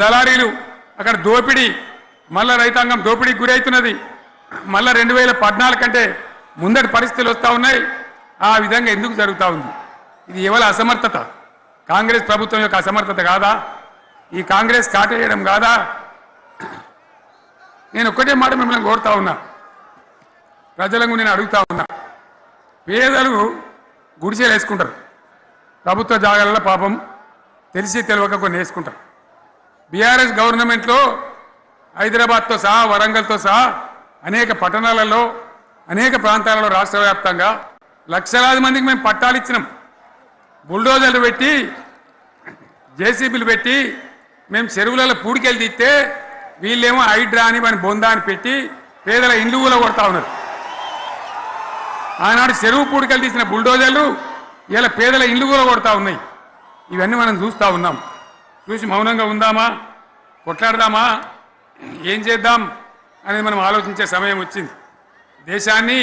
దళారీలు అక్కడ దోపిడీ మళ్ళా రైతాంగం దోపిడీకి గురవుతున్నది. మళ్ళా 2014 కంటే ముందటి పరిస్థితులు వస్తూ ఉన్నాయి. ఆ విధంగా ఎందుకు జరుగుతూ ఉంది? ఇది ఎవరి అసమర్థత? కాంగ్రెస్ ప్రభుత్వం యొక్క అసమర్థత కాదా? ఈ కాంగ్రెస్ కాటేయడం కాదా? నేను ఒక్కటే మాట మిమ్మల్ని కోరుతా ఉన్నా, ప్రజలకు నేను అడుగుతా ఉన్నా. పేదలు గుడిసెలు వేసుకుంటారు, ప్రభుత్వ జాగాలలో పాపం తెలిసి తెలియక కొన్ని వేసుకుంటారు. బీఆర్ఎస్ గవర్నమెంట్లో హైదరాబాద్తో సహా వరంగల్తో సహా అనేక పట్టణాలలో అనేక ప్రాంతాలలో రాష్ట్ర వ్యాప్తంగా లక్షలాది మందికి మేము పట్టాలు ఇచ్చినాం. బుల్డోజర్లు పెట్టి జేసీబీలు పెట్టి మేము చెరువులలో పూడికెళ్ళి తీస్తే వీళ్ళేమో హైడ్రా అని మన బొందా అని పెట్టి పేదల ఇండ్లు కూడా కొడతా ఉన్నారు. ఆనాడు చెరువు పూడికెళ్ళి తీసిన బుల్డోజర్లు ఇలా పేదల ఇండ్లు కూడా కొడతా ఉన్నాయి. ఇవన్నీ మనం చూస్తూ ఉన్నాం. చూసి మౌనంగా ఉందామా, కొట్లాడదామా, ఏం చేద్దాం అనేది మనం ఆలోచించే సమయం వచ్చింది. దేశాన్ని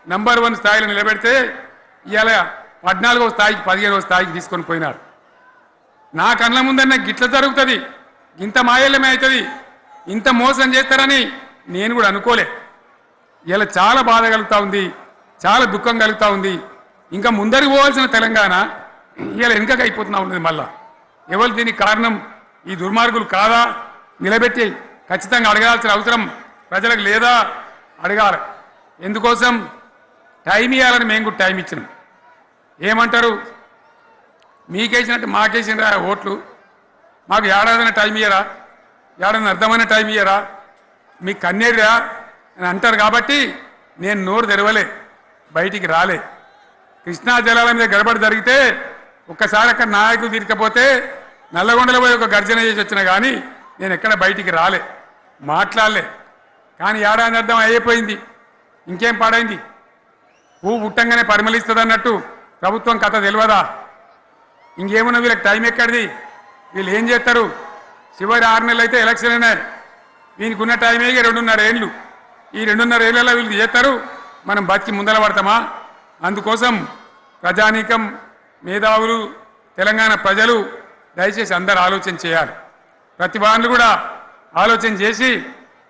నంబర్ 1 స్థాయిలో నిలబెడితే ఇవాళ 14వ స్థాయికి 15వ స్థాయికి తీసుకొని పోయినారు. నా కళ్ళ ముందన్న గిట్ల జరుగుతుంది, ఇంత మాయల్యమే అవుతుంది, ఇంత మోసం చేస్తారని నేను కూడా అనుకోలే. ఇలా చాలా బాధ కలుగుతూ ఉంది, చాలా దుఃఖం కలుగుతూ ఉంది. ఇంకా ముందరికి పోవాల్సిన తెలంగాణ ఇలా వెనుకకి అయిపోతున్నా ఉన్నది. మళ్ళా ఎవరు దీనికి కారణం? ఈ దుర్మార్గులు కాదా? నిలబెట్టి ఖచ్చితంగా అడగాల్సిన అవసరం ప్రజలకు లేదా? అడగాలి. ఎందుకోసం? టైం ఇవ్వాలని మేము కూడా టైం ఇచ్చినాం. ఏమంటారు? మీకేసినట్టు మాకేసిన ఓట్లు, మాకు ఏడాదైనా టైం ఇయ్యరా, ఏడాది అర్థమైన టైం ఇయ్యరా, మీకు కన్నేరురా అని అంటారు. కాబట్టి నేను నోరు తెరవలే, బయటికి రాలే. కృష్ణా జలాల మీద గడబడి జరిగితే ఒక్కసారి అక్కడ నాయకులు తీరికపోతే నల్లగొండలో పోయి ఒక గర్జన చేసి వచ్చినా కానీ నేను ఎక్కడ బయటికి రాలే, మాట్లాడలే. కానీ ఏడాది అర్థం అయిపోయింది, ఇంకేం పాడైంది? పువ్వు పుట్టంగానే పరిమళిస్తుంది అన్నట్టు ప్రభుత్వం కథ తెలియదా? ఇంకేమన్నా వీళ్ళకి టైం ఎక్కడిది? వీళ్ళు ఏం చేస్తారు? చివరి 6 నెలలు అయితే ఎలక్షన్ అయినాయి. వీనికి ఉన్న టైమే 2.5 ఏళ్ళు. ఈ 2.5 ఏళ్ళలో వీళ్ళు చేస్తారు, మనం బతికి ముందర పడతామా? అందుకోసం ప్రజానీకం, మేధావులు, తెలంగాణ ప్రజలు దయచేసి అందరూ ఆలోచన చేయాలి. ప్రతి వాళ్ళు కూడా ఆలోచన చేసి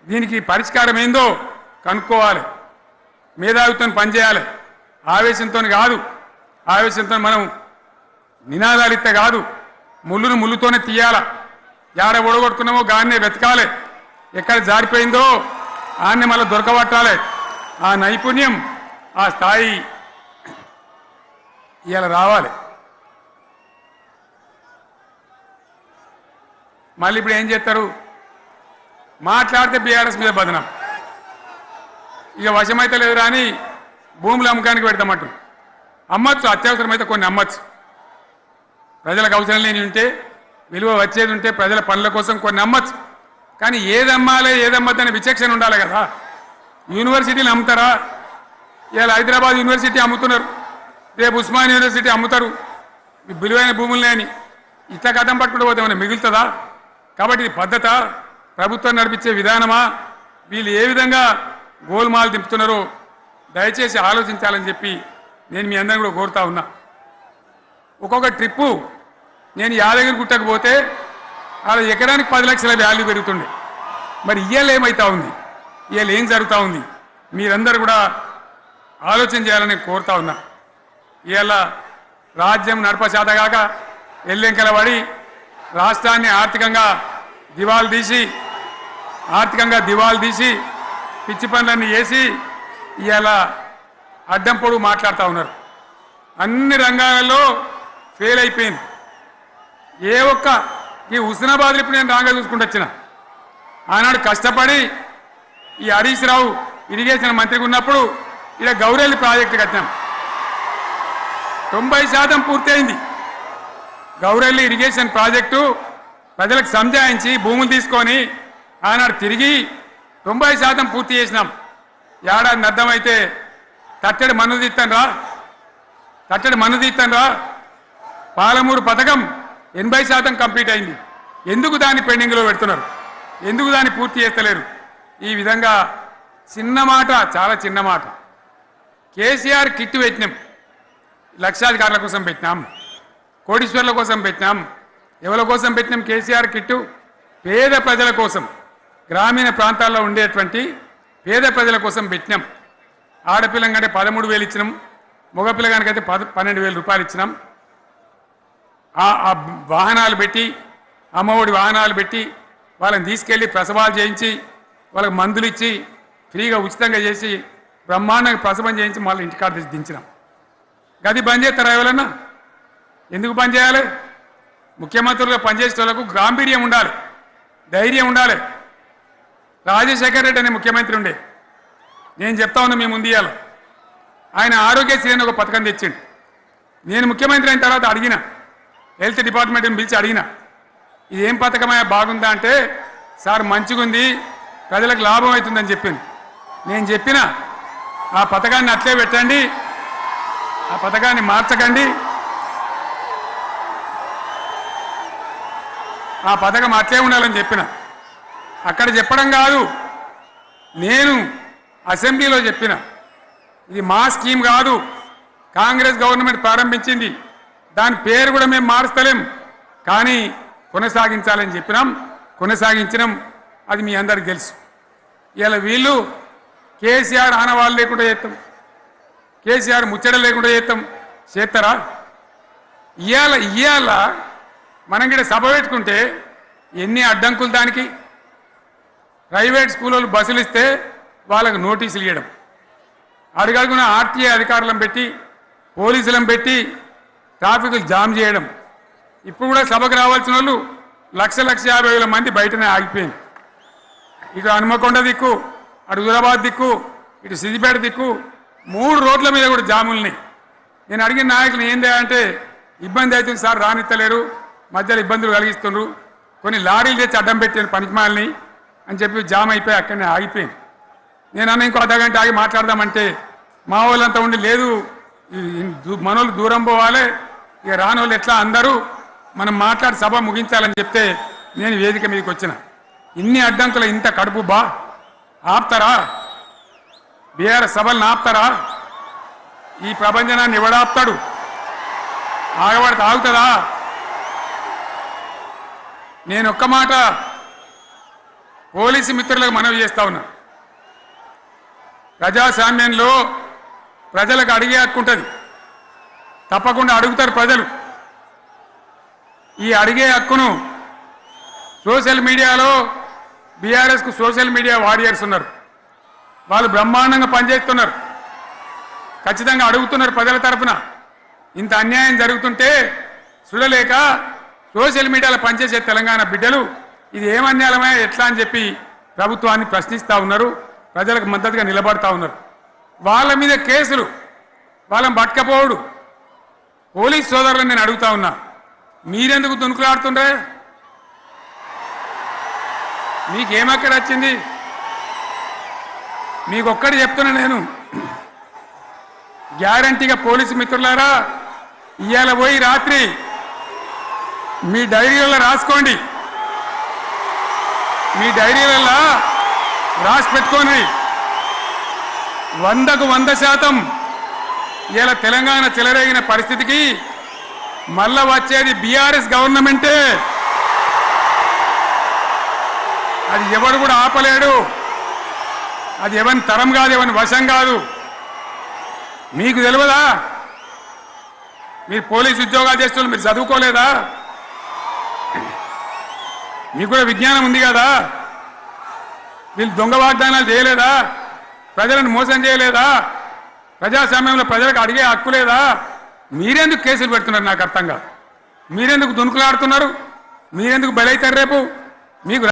దీనికి పరిష్కారం ఏందో కనుక్కోవాలి. మేధావితో పనిచేయాలి, ఆవేశంతో కాదు. ఆవేశంతో మనం నినాదాలు ఇస్తే కాదు, ముళ్ళును ముళ్ళుతోనే తీయాల. యాడ ఒడగొట్టుకున్నామో గాన్నే వెతకాలి, ఎక్కడ జారిపోయిందో ఆన్నే మళ్ళీ దొరకబట్టాలి. ఆ నైపుణ్యం, ఆ స్థాయి ఇవాళ రావాలి. మళ్ళీ ఇప్పుడు ఏం చేస్తారు? మాట్లాడితే బీఆర్ఎస్ మీద బదనం, ఇక వశమైతే లేదు రాని భూముల అమ్మకానికి పెడతామంటారు. అమ్మచ్చు, అత్యవసరమైతే కొన్ని అమ్మచ్చు. ప్రజలకు అవసరం లేని ఉంటే, విలువ వచ్చేది ఉంటే, ప్రజల పనుల కోసం కొన్ని అమ్మచ్చు. కానీ ఏదమ్మాలే ఏదమ్మద్దనే విచక్షణ ఉండాలి కదా. యూనివర్సిటీలు అమ్ముతారా? ఇవాళ హైదరాబాద్ యూనివర్సిటీ అమ్ముతున్నారు, రేపు ఉస్మాన్ యూనివర్సిటీ అమ్ముతారు. విలువైన భూములు లేని ఇట్లా కథం పట్టుకుంటూ పోతే ఏమైనా మిగులుతుందా? కాబట్టి ఇది పద్ధత, ప్రభుత్వం నడిపించే విధానమా? వీళ్ళు ఏ విధంగా గోల్మాలు దింపుతున్నారో దయచేసి ఆలోచించాలని చెప్పి నేను మీ అందరిని కూడా కోరుతా ఉన్నా. ఒక్కొక్క ట్రిప్పు నేను యాదగిరి గుట్టకు పోతే అలా ఎకరానికి 10 లక్షల వాల్యూ పెరుగుతుండే. మరి ఇవాళ ఏమవుతా ఉంది? ఇవాళ ఏం జరుగుతూ ఉంది? మీరందరూ కూడా ఆలోచన చేయాలని కోరుతా ఉన్నా. ఇవాళ రాజ్యం నడపశాతగాక ఎల్లెంకల పడి రాష్ట్రాన్ని ఆర్థికంగా దివాలు తీసి పిచ్చి పనులన్నీ వేసి ఇవాళ అడ్డం పొడుగు మాట్లాడుతూ ఉన్నారు. అన్ని రంగాలలో ఫెయిల్ అయిపోయింది. ఏ ఒక్క ఈ హుస్నాబాద్ ఇప్పుడు నేను రాగా చూసుకుంటూ వచ్చిన, ఆనాడు కష్టపడి ఈ హరీష్ రావు ఇరిగేషన్ మంత్రిగా ఉన్నప్పుడు ఇలా గౌరెల్లి ప్రాజెక్టు కట్టాం. 90% పూర్తయింది. గౌరెల్లి ఇరిగేషన్ ప్రాజెక్టు ప్రజలకు సంజాయించి భూములు తీసుకొని ఆనాడు తిరిగి 90% పూర్తి చేసినాం. ఏడాది అర్థమైతే తట్టడి మన్ను తీస్తాను రా. పాలమూరు పథకం 80% కంప్లీట్ అయింది. ఎందుకు దాన్ని పెండింగ్లో పెడుతున్నారు? ఎందుకు దాన్ని పూర్తి చేస్తలేరు? ఈ విధంగా చిన్న మాట, చాలా చిన్న మాట. కేసీఆర్ కిట్ పెట్టినాం, లక్షాధికారుల కోసం పెట్టినాం, కోటీశ్వర్ల కోసం పెట్టినాం. ఎవరి కోసం పెట్టినాం కేసీఆర్ కిట్టు? పేద ప్రజల కోసం గ్రామీణ ప్రాంతాల్లో ఉండేటువంటి పేద ప్రజల కోసం పెట్టినాం. ఆడపిల్లంటే 13,000 ఇచ్చినాం, మగపిల్లగానికైతే 12,000 రూపాయలు ఇచ్చినాం. ఆ వాహనాలు పెట్టి, అమ్మఒడి వాహనాలు పెట్టి వాళ్ళని తీసుకెళ్ళి ప్రసవాలు చేయించి వాళ్ళకి మందులు ఇచ్చి ఫ్రీగా ఉచితంగా చేసి బ్రహ్మాండంగా ప్రసవం చేయించి మళ్ళీ ఇంటికాడ తెచ్చి దించినాం. గది బంద్ చేస్తారా ఎవరన్నా? ఎందుకు బంద్ చేయాలి? ముఖ్యమంత్రులుగా పనిచేసే వాళ్ళకు గాంభీర్యం ఉండాలి, ధైర్యం ఉండాలి. రాజశేఖర్ రెడ్డి అనే ముఖ్యమంత్రి ఉండే, నేను చెప్తా ఉన్నా మీ ముందు ఇయ్యాల. ఆయన ఆరోగ్యశ్రీ అని ఒక పథకం తెచ్చిండు. నేను ముఖ్యమంత్రి అయిన తర్వాత అడిగిన, హెల్త్ డిపార్ట్మెంట్ని పిలిచి అడిగిన, ఇదేం పథకమయ్యా బాగుందా అంటే, సార్ మంచిగుంది, ప్రజలకు లాభం అవుతుందని చెప్పింది. నేను చెప్పిన ఆ పథకాన్ని అట్లే పెట్టండి, ఆ పథకాన్ని మార్చకండి, ఆ పథకం అట్లే ఉండాలని చెప్పిన. అక్కడ చెప్పడం కాదు, నేను అసెంబ్లీలో చెప్పిన, ఇది మా స్కీమ్ కాదు, కాంగ్రెస్ గవర్నమెంట్ ప్రారంభించింది, దాని పేరు కూడా మేము మారుస్తలేం, కానీ కొనసాగించాలని చెప్పినాం, కొనసాగించినాం. అది మీ అందరికి తెలుసు. ఇలా వీళ్ళు కేసీఆర్ ఆనవాళ్ళు లేకుండా చేస్తాం, కేసీఆర్ ముచ్చట లేకుండా చేస్తారా? ఇవాళ మనం కూడా సభ పెట్టుకుంటే ఎన్ని అడ్డంకులు దానికి. ప్రైవేట్ స్కూళ్ళు బస్సులు ఇస్తే వాళ్ళకు నోటీసులు ఇవ్వడం, అడుగడుగున ఆర్టీఏ అధికారులను పెట్టి పోలీసులను పెట్టి ట్రాఫిక్లు జామ్ చేయడం. ఇప్పుడు కూడా సభకు రావాల్సిన వాళ్ళు 1,50,000 మంది బయటనే ఆగిపోయింది. ఇటు హనుమకొండ దిక్కు, అటు హుజరాబాద్ దిక్కు, ఇటు సిద్దిపేట దిక్కు 3 రోడ్ల మీద కూడా జాములున్నాయి. నేను అడిగిన నాయకులు ఏంది అంటే, ఇబ్బంది అవుతుంది సార్, రానిత్తలేరు, మధ్యలో ఇబ్బందులు కలిగిస్తున్నారు, కొన్ని లారీలు తెచ్చి అడ్డం పెట్టాను పనికిమాలని అని చెప్పి జామ్ అయిపోయి అక్కడనే ఆగిపోయింది. నేను అన్న ఇంకో అర్ధగంట ఆగి మాట్లాడదామంటే మా వాళ్ళంతా ఉండి, లేదు మనోళ్ళు దూరం పోవాలి, ఇక రానోళ్ళు ఎట్లా అందరూ మనం మాట్లాడి సభ ముగించాలని చెప్తే నేను వేదిక మీదకి వచ్చిన. ఇన్ని అడ్డంకులు, ఇంత కడుపు ఆపుతారా? బీఆర్ఎస్ సభలను ఆపుతారా? ఈ ప్రపంచనాన్ని ఎవడాపుతాడు? ఆగబడితే ఆగుతుందా? నేను ఒక్క మాట పోలీసు మిత్రులకు మనవి చేస్తా ఉన్నా. ప్రజాస్వామ్యంలో ప్రజలకు అడిగే హక్కు ఉంటుంది, తప్పకుండా అడుగుతారు ప్రజలు. ఈ అడిగే హక్కును సోషల్ మీడియాలో బీఆర్ఎస్కు సోషల్ మీడియా వారియర్స్ ఉన్నారు, వాళ్ళు బ్రహ్మాండంగా పనిచేస్తున్నారు, ఖచ్చితంగా అడుగుతున్నారు ప్రజల తరఫున. ఇంత అన్యాయం జరుగుతుంటే చూడలేక సోషల్ మీడియాలో పనిచేసే తెలంగాణ బిడ్డలు ఇది ఏమన్యాయమే ఎట్లా అని చెప్పి ప్రభుత్వాన్ని ప్రశ్నిస్తూ ఉన్నారు, ప్రజలకు మద్దతుగా నిలబడతా ఉన్నారు. వాళ్ళ మీద కేసులు, వాళ్ళని పట్టుకపోవడు. పోలీస్ సోదరులను నేను అడుగుతా ఉన్నా, మీరెందుకు దునుకులాడుతుండ్రే? మీకేమక్కడ వచ్చింది? మీకు ఒక్కటి చెప్తున్నా నేను, గ్యారంటీగా పోలీసు మిత్రులారా, ఇవాళ పోయి రాత్రి మీ డైరీలలో రాసుకోండి, మీ డైరీలలో రాసి పెట్టుకోండి. 100కు 100% ఇలా తెలంగాణ చెలరేగిన పరిస్థితికి మళ్ళా వచ్చేది బీఆర్ఎస్ గవర్నమెంటే. అది ఎవరు కూడా ఆపలేడు, అది ఎవరి తరం కాదు, ఎవరి వశం కాదు. మీకు తెలియదా? మీరు పోలీసు ఉద్యోగాలు చేస్తున్నారు, మీరు చదువుకోలేదా? మీకు కూడా విజ్ఞానం ఉంది కదా? వీళ్ళు దొంగ వాగ్దానాలు చేయలేదా? ప్రజలను మోసం చేయలేదా? ప్రజాస్వామ్యంలో ప్రజలకు అడిగే హక్కు లేదా? మీరెందుకు కేసులు పెడుతున్నారు? నాకు అర్థం కాదు. మీరెందుకు దునుకులాడుతున్నారు? మీరెందుకు బలైతారు? రేపు మీకు